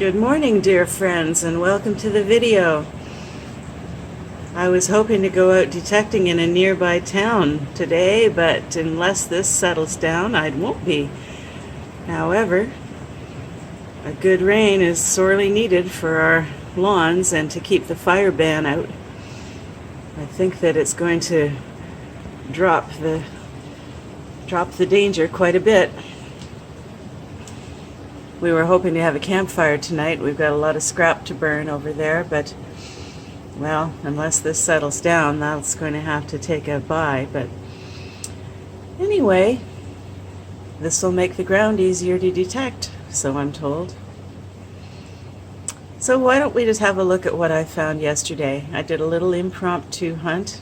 Good morning, dear friends, and welcome to the video. I was hoping to go out detecting in a nearby town today, but unless this settles down, I won't be. However, a good rain is sorely needed for our lawns and to keep the fire ban out. I think that it's going to drop the danger quite a bit. We were hoping to have a campfire tonight. We've got a lot of scrap to burn over there, but well, unless this settles down, that's going to have to take a bye. But anyway, this will make the ground easier to detect, so I'm told. So why don't we just have a look at what I found yesterday. I did a little impromptu hunt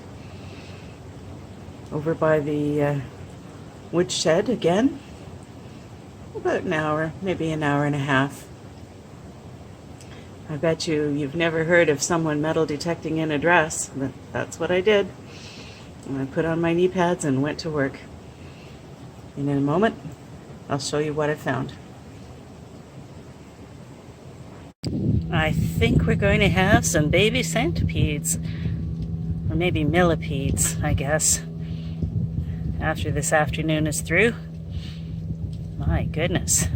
over by the woodshed again. About an hour, maybe an hour and a half. I bet you've never heard of someone metal detecting in a dress, but that's what I did. And I put on my knee pads and went to work. And in a moment, I'll show you what I found. I think we're going to have some baby centipedes, or maybe millipedes, I guess, after this afternoon is through. My goodness.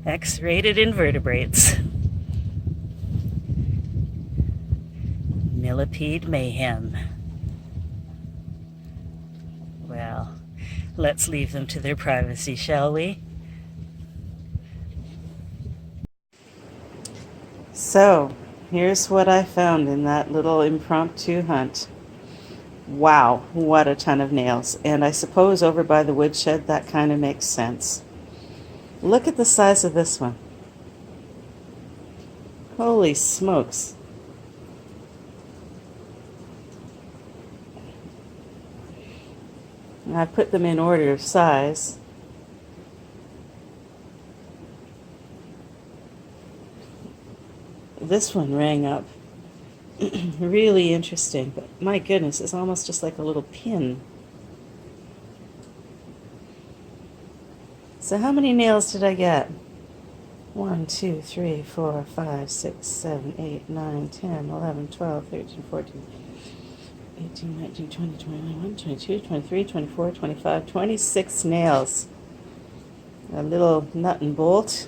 X-rated invertebrates. Millipede mayhem. Well, let's leave them to their privacy, shall we? So, here's what I found in that little impromptu hunt. Wow, what a ton of nails. And I suppose over by the woodshed that kind of makes sense. Look at the size of this one. Holy smokes. I put them in order of size. This one rang up. Really interesting, but my goodness, it's almost just like a little pin. So how many nails did I get? 1, 2, 3, 4, 5, 6, 7, 8, 9, 10, 11, 12, 13, 14, 18, 19, 20, 21, 22, 23, 24, 25, 26 nails. A little nut and bolt.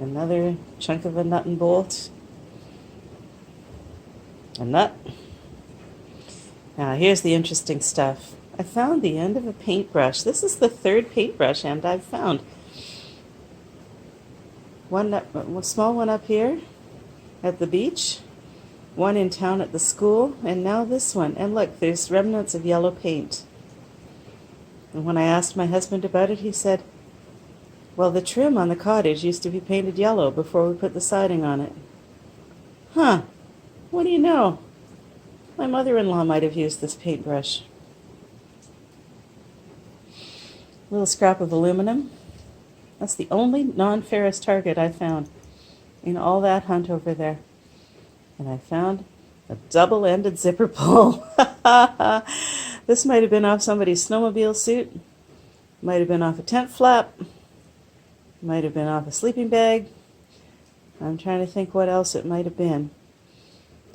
Another chunk of a nut and bolt. A nut. Now here's the interesting stuff. I found the end of a paintbrush. This is the third paintbrush end I've found. One small one up here at the beach, one in town at the school, and now this one. And look, there's remnants of yellow paint. And when I asked my husband about it, he said, well, the trim on the cottage used to be painted yellow before we put the siding on it. Huh. What do you know? My mother-in-law might have used this paintbrush. Little scrap of aluminum. That's the only non-ferrous target I found in all that hunt over there. And I found a double-ended zipper pull. This might have been off somebody's snowmobile suit. Might have been off a tent flap. Might have been off a sleeping bag. I'm trying to think what else it might have been.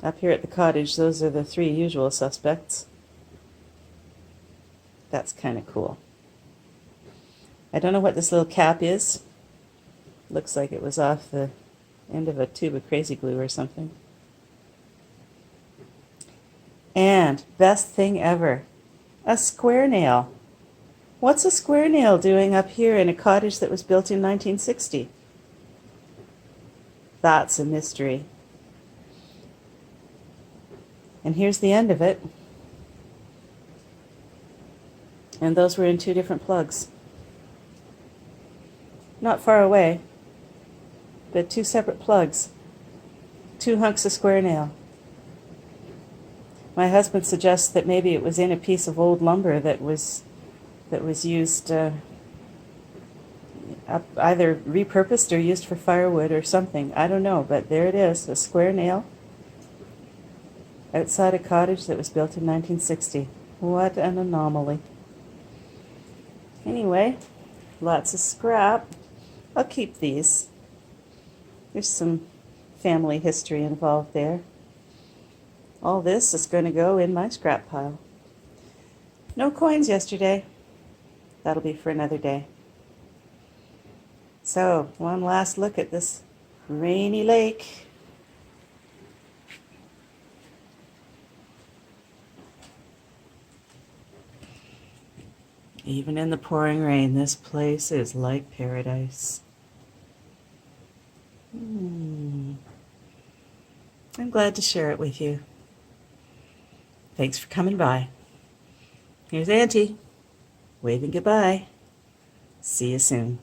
Up here at the cottage, those are the three usual suspects. That's kind of cool. I don't know what this little cap is. Looks like it was off the end of a tube of crazy glue or something. And best thing ever, a square nail. What's a square nail doing up here in a cottage that was built in 1960? That's a mystery. And here's the end of it. And those were in two different plugs. Not far away, but two separate plugs. Two hunks of square nail. My husband suggests that maybe it was in a piece of old lumber that was used, either repurposed or used for firewood or something. I don't know, but there it is, a square nail outside a cottage that was built in 1960. What an anomaly. Anyway, lots of scrap. I'll keep these. There's some family history involved there. All this is going to go in my scrap pile. No coins yesterday. That'll be for another day. So, one last look at this rainy lake. Even in the pouring rain, this place is like paradise. I'm glad to share it with you. Thanks for coming by. Here's Auntie, waving goodbye. See you soon.